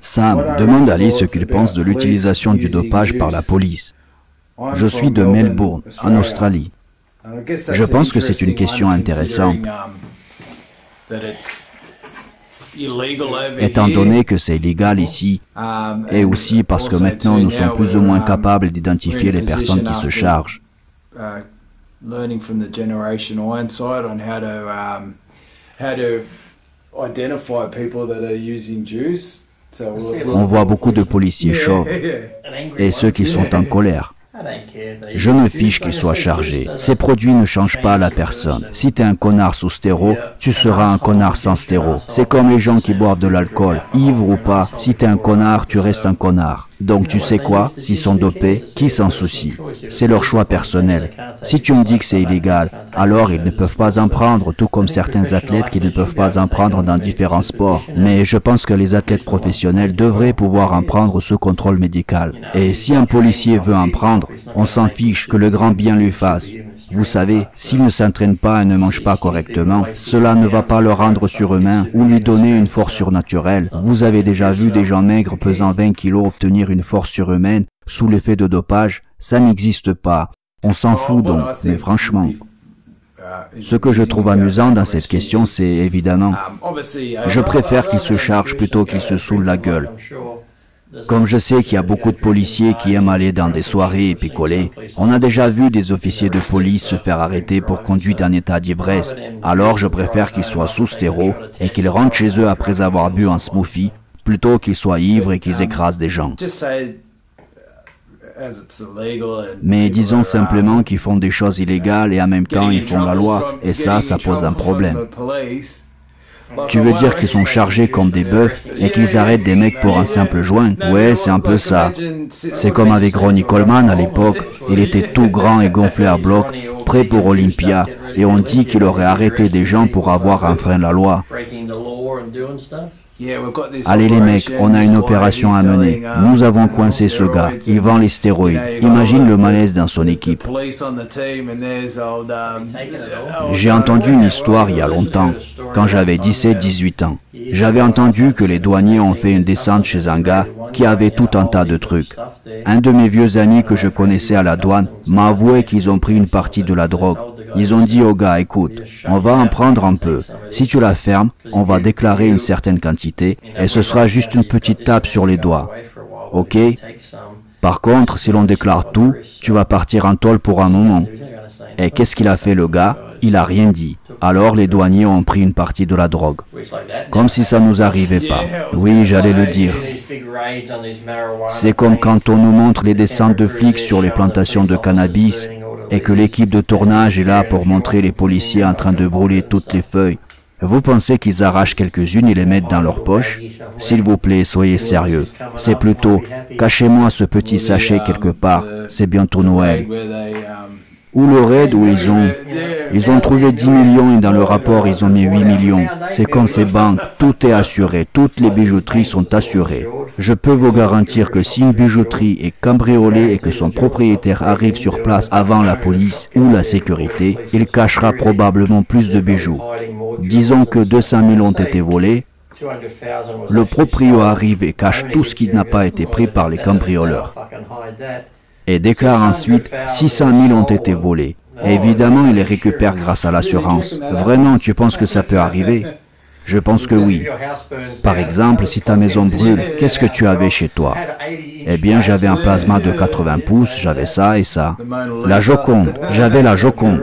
Sam, demande à Lee ce qu'il pense de l'utilisation du dopage par la police. Je suis de Melbourne, en Australie. Je pense que c'est une question intéressante. Étant donné que c'est illégal ici, et aussi parce que maintenant nous sommes plus ou moins capables d'identifier les personnes qui se chargent. On voit beaucoup de policiers chauds et ceux qui sont en colère. Je me fiche qu'il soit chargé. Ces produits ne changent pas la personne. Si tu es un connard sous stéro, tu seras un connard sans stéro. C'est comme les gens qui boivent de l'alcool. Ivre ou pas, si tu es un connard, tu restes un connard. Donc tu sais quoi? S'ils sont dopés, qui s'en soucie? C'est leur choix personnel. Si tu me dis que c'est illégal, alors ils ne peuvent pas en prendre, tout comme certains athlètes qui ne peuvent pas en prendre dans différents sports. Mais je pense que les athlètes professionnels devraient pouvoir en prendre sous contrôle médical. Et si un policier veut en prendre, on s'en fiche, que le grand bien lui fasse. Vous savez, s'il ne s'entraîne pas et ne mange pas correctement, cela ne va pas le rendre surhumain ou lui donner une force surnaturelle. Vous avez déjà vu des gens maigres pesant 20 kilos obtenir une force surhumaine sous l'effet de dopage? Ça n'existe pas. On s'en fout donc, mais franchement. Ce que je trouve amusant dans cette question, c'est évidemment, je préfère qu'il se charge plutôt qu'il se saoule la gueule. Comme je sais qu'il y a beaucoup de policiers qui aiment aller dans des soirées et picoler, on a déjà vu des officiers de police se faire arrêter pour conduite en état d'ivresse. Alors je préfère qu'ils soient sous stéro et qu'ils rentrent chez eux après avoir bu un smoothie, plutôt qu'ils soient ivres et qu'ils écrasent des gens. Mais disons simplement qu'ils font des choses illégales et en même temps ils font la loi, et ça pose un problème. Tu veux dire qu'ils sont chargés comme des bœufs et qu'ils arrêtent des mecs pour un simple joint? Ouais, c'est un peu ça. C'est comme avec Ronnie Coleman à l'époque. Il était tout grand et gonflé à bloc, prêt pour Olympia. Et on dit qu'il aurait arrêté des gens pour avoir enfreint la loi. Allez les mecs, on a une opération à mener. Nous avons coincé ce gars. Il vend les stéroïdes. Imagine le malaise dans son équipe. J'ai entendu une histoire il y a longtemps, quand j'avais 17-18 ans. J'avais entendu que les douaniers ont fait une descente chez un gars qui avait tout un tas de trucs. Un de mes vieux amis que je connaissais à la douane m'a avoué qu'ils ont pris une partie de la drogue. Ils ont dit au gars, écoute, on va en prendre un peu. Si tu la fermes, on va déclarer une certaine quantité et ce sera juste une petite tape sur les doigts. Ok? Par contre, si l'on déclare tout, tu vas partir en tôle pour un moment. Et qu'est-ce qu'il a fait le gars? Il a rien dit. Alors les douaniers ont pris une partie de la drogue. Comme si ça nous arrivait pas. Oui, j'allais le dire. C'est comme quand on nous montre les descentes de flics sur les plantations de cannabis et que l'équipe de tournage est là pour montrer les policiers en train de brûler toutes les feuilles. Vous pensez qu'ils arrachent quelques-unes et les mettent dans leur poche? S'il vous plaît, soyez sérieux. C'est plutôt, cachez-moi ce petit sachet quelque part, c'est bientôt Noël. Ou le raid où ils ont trouvé 10 millions et dans le rapport ils ont mis 8 millions. C'est comme ces banques, tout est assuré, toutes les bijouteries sont assurées. Je peux vous garantir que si une bijouterie est cambriolée et que son propriétaire arrive sur place avant la police ou la sécurité, il cachera probablement plus de bijoux. Disons que 200 000 ont été volés, le proprio arrive et cache tout ce qui n'a pas été pris par les cambrioleurs. Et déclare ensuite 600 000 ont été volés. Et évidemment, il les récupère grâce à l'assurance. Vraiment, tu penses que ça peut arriver? Je pense que oui. Par exemple, si ta maison brûle, qu'est-ce que tu avais chez toi? Eh bien, j'avais un plasma de 80 pouces, j'avais ça et ça. La Joconde, j'avais la Joconde.